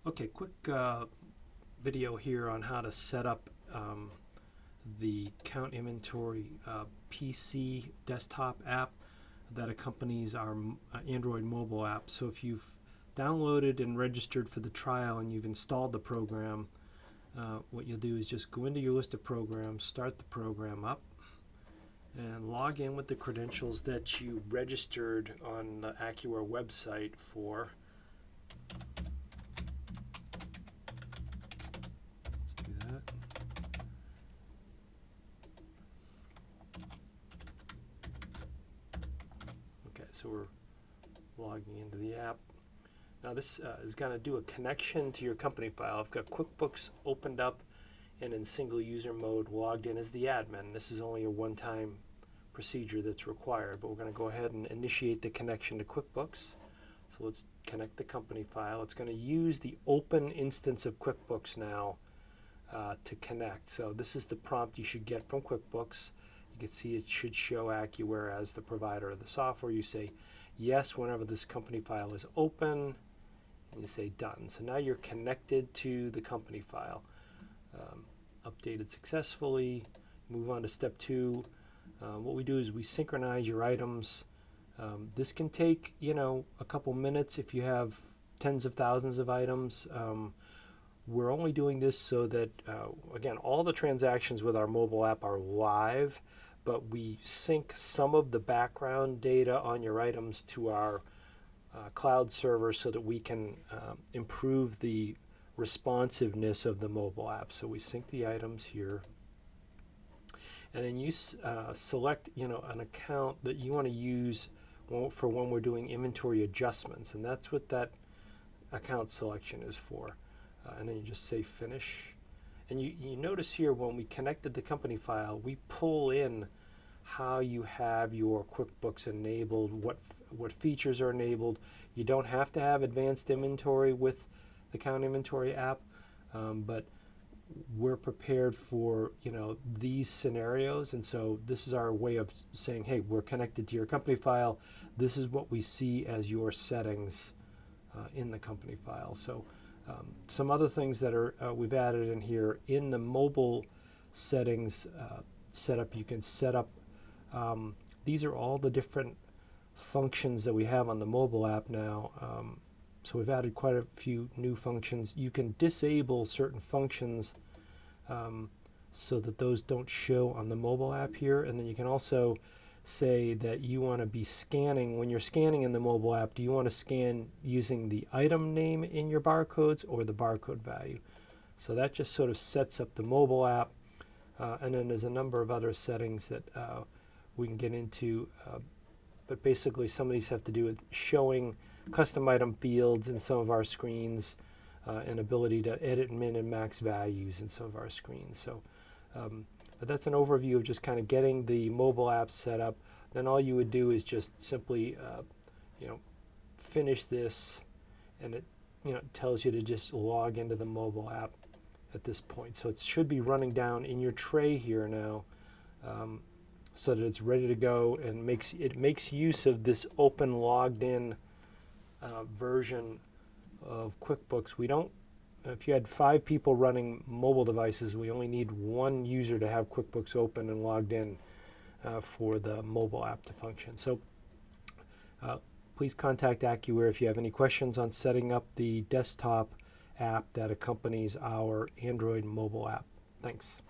Okay, quick video here on how to set up the Count Inventory PC desktop app that accompanies our Android mobile app. So if you've downloaded and registered for the trial and you've installed the program, what you'll do is just go into your list of programs, start the program up, and log in with the credentials that you registered on the Accuware website for. Let's do that. Okay, so we're logging into the app. Now this is going to do a connection to your company file. I've got QuickBooks opened up and in single user mode logged in as the admin. This is only a one-time procedure that's required, but we're going to go ahead and initiate the connection to QuickBooks. So let's connect the company file. It's going to use the open instance of QuickBooks now to connect. So this is the prompt you should get from QuickBooks. You can see it should show Accuware as the provider of the software. You say yes whenever this company file is open, and you say done. So now you're connected to the company file. Updated successfully. Move on to step 2. What we do is we synchronize your items. This can take, a couple minutes if you have tens of thousands of items. We're only doing this so that, again, all the transactions with our mobile app are live, but we sync some of the background data on your items to our cloud server so that we can improve the responsiveness of the mobile app. So we sync the items here. And then you select, an account that you want to use for when we're doing inventory adjustments, and that's what that account selection is for. And then you just say finish. And you notice here when we connected the company file, we pull in how you have your QuickBooks enabled, what features are enabled. You don't have to have advanced inventory with the Count Inventory app, but we're prepared for these scenarios, and so this is our way of saying, hey, we're connected to your company file. This is what we see as your settings in the company file. So some other things that are we've added in here in the mobile settings setup. You can set up. These are all the different functions that we have on the mobile app now. So we've added quite a few new functions. You can disable certain functions so that those don't show on the mobile app here. And then you can also say that you want to be scanning. When you're scanning in the mobile app, do you want to scan using the item name in your barcodes or the barcode value? So that just sort of sets up the mobile app. And then there's a number of other settings that we can get into. But basically some of these have to do with showing custom item fields in some of our screens, and ability to edit min and max values in some of our screens. So but that's an overview of just kind of getting the mobile app set up. Then all you would do is just simply finish this, and it tells you to just log into the mobile app at this point. So it should be running down in your tray here now, so that it's ready to go, and makes use of this open logged in version of QuickBooks. We don't, if you had 5 people running mobile devices, we only need 1 user to have QuickBooks open and logged in for the mobile app to function. So please contact Accuware if you have any questions on setting up the desktop app that accompanies our Android mobile app. Thanks.